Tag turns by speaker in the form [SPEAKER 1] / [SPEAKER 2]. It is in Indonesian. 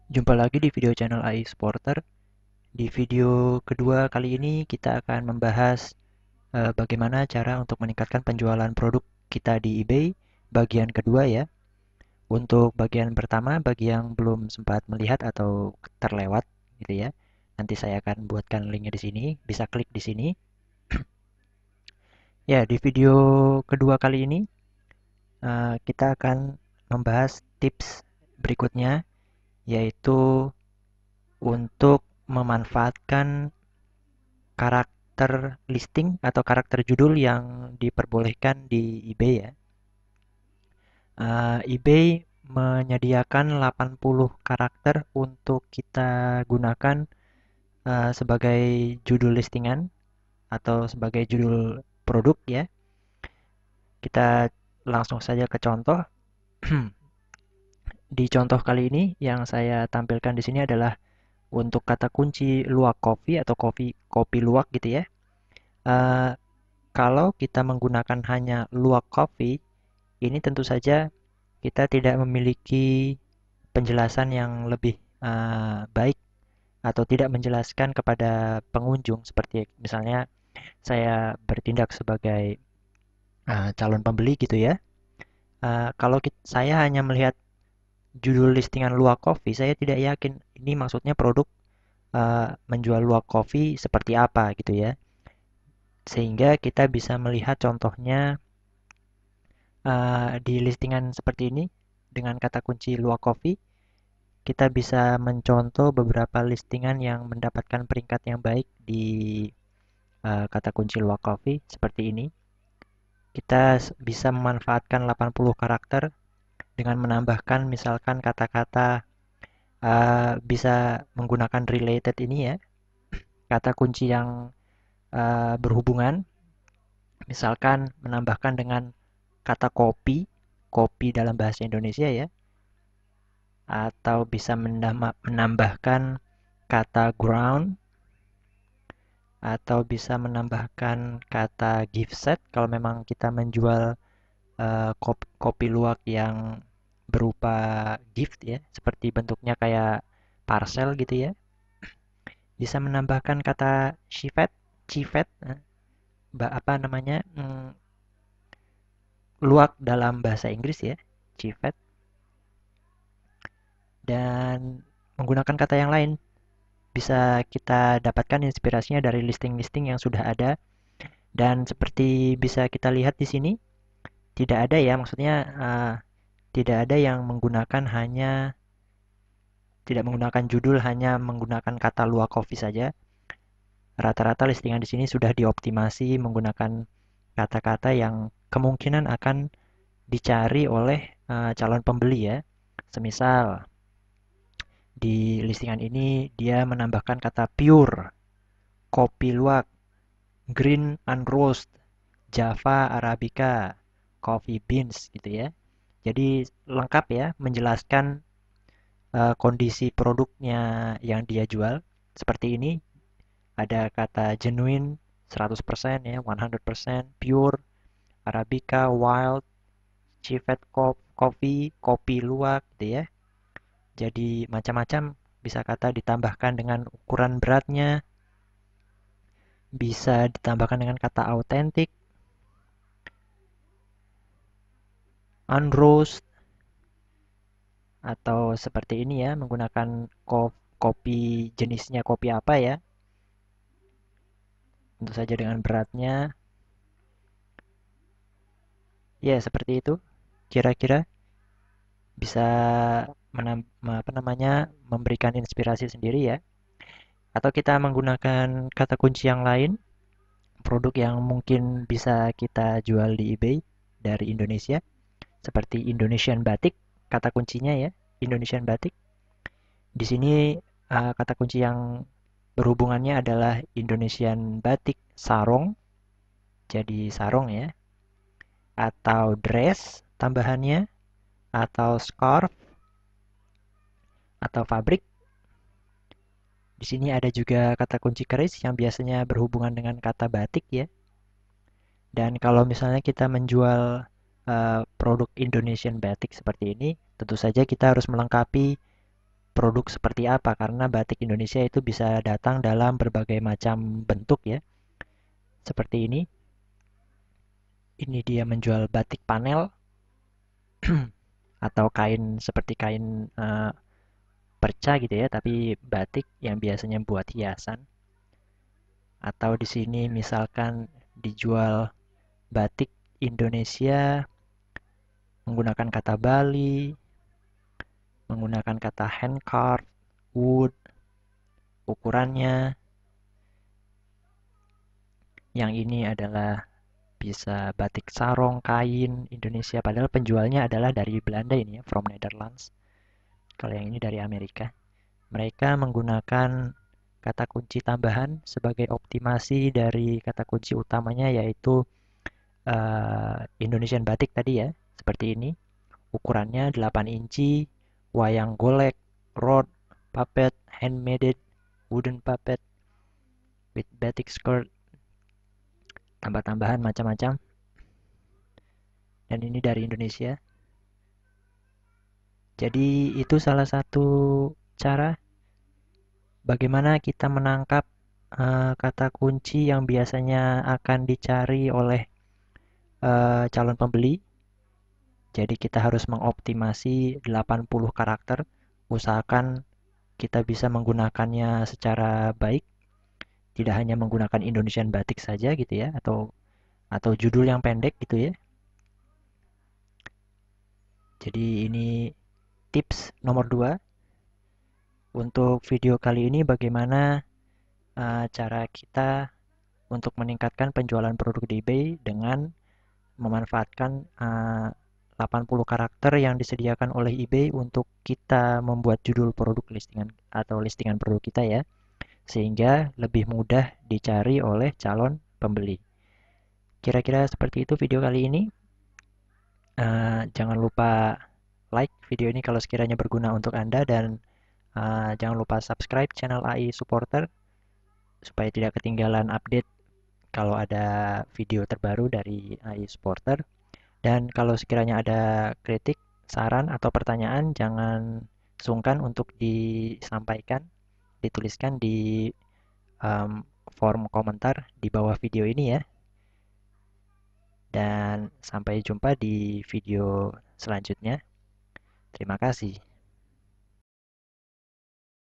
[SPEAKER 1] Jumpa lagi di video channel AI Supporter. Di video kedua kali ini kita akan membahas bagaimana cara untuk meningkatkan penjualan produk kita di eBay bagian kedua ya. Untuk bagian pertama bagi yang belum sempat melihat atau terlewat gitu ya. Nanti saya akan buatkan linknya di sini, bisa klik di sini. Ya, di video kedua kali ini kita akan membahas tips berikutnya yaitu untuk memanfaatkan karakter listing atau karakter judul yang diperbolehkan di eBay ya. eBay menyediakan 80 karakter untuk kita gunakan sebagai judul listingan atau sebagai judul produk ya. Kita langsung saja ke contoh. Di contoh kali ini yang saya tampilkan di sini adalah untuk kata kunci luwak kopi atau kopi luwak gitu ya. Eh, Kalau kita menggunakan hanya luwak coffee, ini tentu saja kita tidak memiliki penjelasan yang lebih baik atau tidak menjelaskan kepada pengunjung seperti misalnya saya bertindak sebagai calon pembeli gitu ya. Kalau saya hanya melihat judul listingan luwak coffee, saya tidak yakin ini maksudnya produk menjual luwak coffee seperti apa gitu ya. Sehingga kita bisa melihat contohnya di listingan seperti ini dengan kata kunci luwak coffee, kita bisa mencontoh beberapa listingan yang mendapatkan peringkat yang baik di kata kunci luwak coffee seperti ini. Kita bisa memanfaatkan 80 karakter dengan menambahkan misalkan kata-kata bisa menggunakan related ini ya, kata kunci yang berhubungan, misalkan menambahkan dengan kata kopi, kopi dalam bahasa Indonesia ya, atau bisa menambahkan kata ground, atau bisa menambahkan kata gift set kalau memang kita menjual kopi luwak yang berupa gift ya, seperti bentuknya kayak parcel gitu ya. Bisa menambahkan kata civet, civet, apa namanya, luwak dalam bahasa Inggris ya, civet, dan menggunakan kata yang lain. Bisa kita dapatkan inspirasinya dari listing-listing yang sudah ada dan seperti bisa kita lihat di sini tidak ada ya maksudnya tidak ada yang menggunakan hanya tidak menggunakan judul hanya menggunakan kata luwak coffee saja. Rata-rata listingan di sini sudah dioptimasi menggunakan kata-kata yang kemungkinan akan dicari oleh calon pembeli ya. Semisal di listingan ini dia menambahkan kata pure, kopi luwak, green and roast, Java Arabica, coffee beans gitu ya. Jadi lengkap ya menjelaskan kondisi produknya yang dia jual. Seperti ini ada kata genuine 100% ya, 100% pure, Arabica, wild, civet coffee, kopi luwak gitu ya. Jadi macam-macam bisa kata ditambahkan dengan ukuran beratnya, bisa ditambahkan dengan kata autentik, unroast, atau seperti ini ya, menggunakan kopi jenisnya kopi apa ya, tentu saja dengan beratnya. Ya, seperti itu. Kira-kira bisa apa namanya, memberikan inspirasi sendiri ya. Atau kita menggunakan kata kunci yang lain, produk yang mungkin bisa kita jual di eBay dari Indonesia, seperti Indonesian Batik, kata kuncinya ya, Indonesian Batik. Di sini kata kunci yang berhubungannya adalah Indonesian Batik Sarong, jadi sarong ya, atau dress tambahannya, atau scarf, atau fabrik. Di sini ada juga kata kunci keris yang biasanya berhubungan dengan kata batik ya. Dan kalau misalnya kita menjual produk Indonesian Batik seperti ini, tentu saja kita harus melengkapi produk seperti apa, karena batik Indonesia itu bisa datang dalam berbagai macam bentuk ya. Seperti ini. Ini dia menjual batik panel atau kain seperti kain perca gitu ya, tapi batik yang biasanya buat hiasan. Atau di sini misalkan dijual batik Indonesia menggunakan kata Bali, menggunakan kata handcart, wood, ukurannya. Yang ini adalah bisa batik sarung, kain Indonesia, padahal penjualnya adalah dari Belanda ini ya, from Netherlands. Kalau yang ini dari Amerika. Mereka menggunakan kata kunci tambahan sebagai optimasi dari kata kunci utamanya, yaitu Indonesian batik tadi ya, seperti ini. Ukurannya 8 inci, wayang golek, rod, puppet, handmade, wooden puppet, with batik skirt, tambah-tambahan macam-macam. Dan ini dari Indonesia. Jadi itu salah satu cara bagaimana kita menangkap kata kunci yang biasanya akan dicari oleh calon pembeli. Jadi kita harus mengoptimasi 80 karakter. Usahakan kita bisa menggunakannya secara baik, tidak hanya menggunakan Indonesian batik saja gitu ya, atau judul yang pendek gitu ya. Jadi ini tips nomor 2 untuk video kali ini, bagaimana cara kita untuk meningkatkan penjualan produk di eBay dengan memanfaatkan 80 karakter yang disediakan oleh eBay untuk kita membuat judul produk listingan atau listingan produk kita ya, sehingga lebih mudah dicari oleh calon pembeli. Kira-kira seperti itu video kali ini. Jangan lupa like video ini kalau sekiranya berguna untuk Anda, dan jangan lupa subscribe channel AI Supporter supaya tidak ketinggalan update kalau ada video terbaru dari AI Supporter. Dan kalau sekiranya ada kritik, saran, atau pertanyaan, jangan sungkan untuk disampaikan, dituliskan di um, form komentar di bawah video ini ya. Dan sampai jumpa di video selanjutnya. Terima kasih.